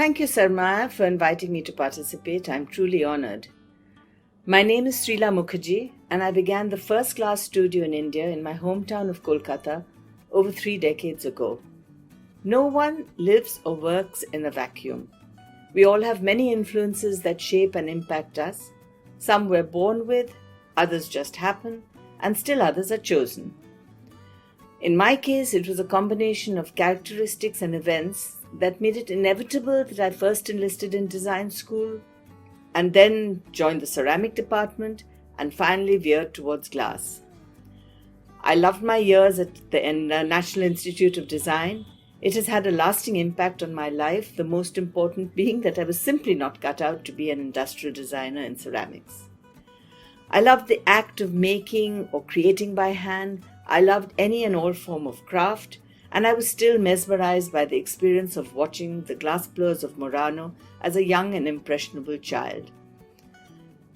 Thank you, Sarmaya, for inviting me to participate. I'm truly honored. My name is Srila Mookherjee, and I began the first glass studio in India in my hometown of Kolkata over 3 decades ago. No one lives or works in a vacuum. We all have many influences that shape and impact us. Some we're born with, others just happen, and still others are chosen. In my case, it was a combination of characteristics and events that made it inevitable that I first enlisted in design school and then joined the ceramic department and finally veered towards glass. I loved my years at the National Institute of Design. It has had a lasting impact on my life, the most important being that I was simply not cut out to be an industrial designer in ceramics. I loved the act of making or creating by hand. I loved any and all form of craft, and I was still mesmerized by the experience of watching the glassblowers of Murano as a young and impressionable child.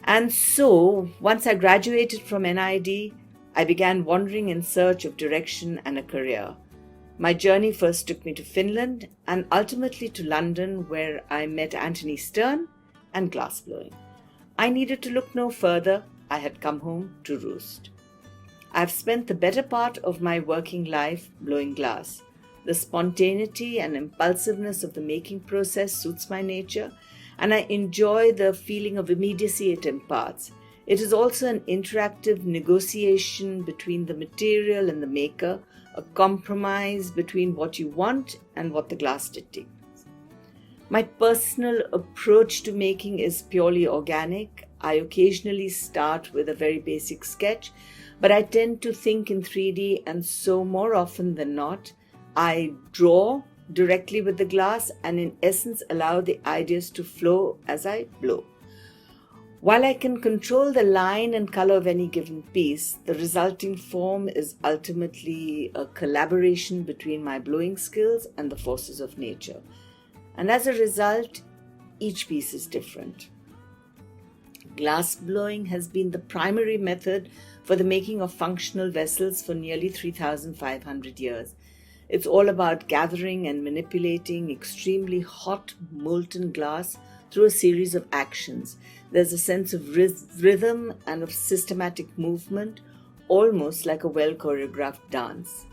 And so, once I graduated from NID, I began wandering in search of direction and a career. My journey first took me to Finland and ultimately to London, where I met Anthony Stern and glassblowing. I needed to look no further. I had come home to roost. I've spent the better part of my working life blowing glass. The spontaneity and impulsiveness of the making process suits my nature, and I enjoy the feeling of immediacy it imparts. It is also an interactive negotiation between the material and the maker, a compromise between what you want and what the glass dictates. My personal approach to making is purely organic. I occasionally start with a very basic sketch, but I tend to think in 3D, and so more often than not, I draw directly with the glass and in essence allow the ideas to flow as I blow. While I can control the line and color of any given piece, the resulting form is ultimately a collaboration between my blowing skills and the forces of nature. And as a result, each piece is different. Glass blowing has been the primary method for the making of functional vessels for nearly 3,500 years. It's all about gathering and manipulating extremely hot molten glass through a series of actions. There's a sense of rhythm and of systematic movement, almost like a well-choreographed dance.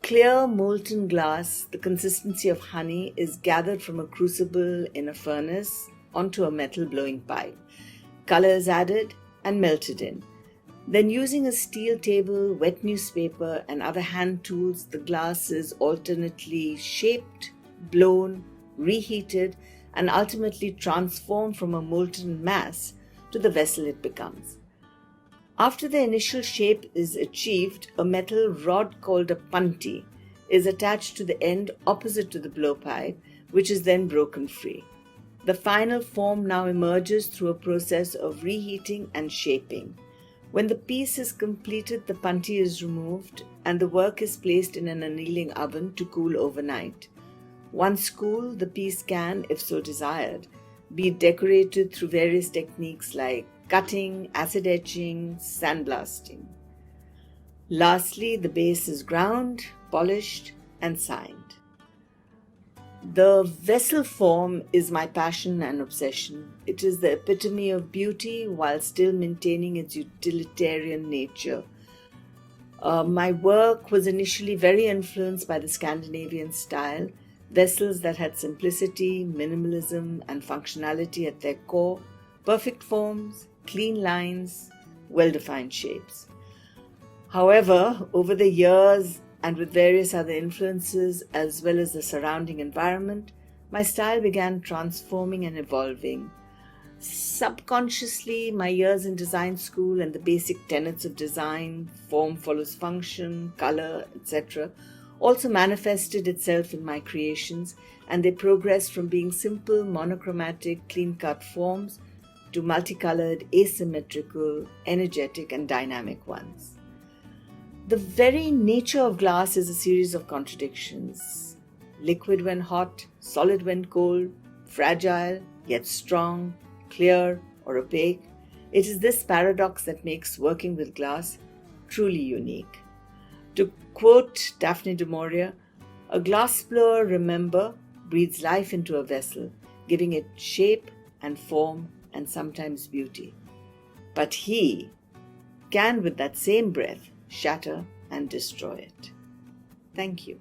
Clear molten glass, the consistency of honey, is gathered from a crucible in a furnace onto a metal blowing pipe. Color is added and melted in. Then, using a steel table, wet newspaper, and other hand tools, the glass is alternately shaped, blown, reheated, and ultimately transformed from a molten mass to the vessel it becomes. After the initial shape is achieved, a metal rod called a punty is attached to the end opposite to the blowpipe, which is then broken free. The final form now emerges through a process of reheating and shaping. When the piece is completed, the punty is removed and the work is placed in an annealing oven to cool overnight. Once cool, the piece can, if so desired, be decorated through various techniques like cutting, acid etching, sandblasting. Lastly, the base is ground, polished, and signed. The vessel form is my passion and obsession. It is the epitome of beauty while still maintaining its utilitarian nature. My work was initially very influenced by the Scandinavian style, vessels that had simplicity, minimalism, and functionality at their core, perfect forms, clean lines, well-defined shapes. However, over the years, and with various other influences as well as the surrounding environment, my style began transforming and evolving. Subconsciously, my years in design school and the basic tenets of design, form follows function, color, etc., also manifested itself in my creations, and they progressed from being simple, monochromatic, clean-cut forms to multicolored, asymmetrical, energetic, and dynamic ones. The very nature of glass is a series of contradictions. Liquid when hot, solid when cold, fragile yet strong, clear or opaque. It is this paradox that makes working with glass truly unique. To quote Daphne du Maurier, "A glassblower, remember, breathes life into a vessel, giving it shape and form and sometimes beauty. But He can, with that same breath, shatter and destroy it. Thank you.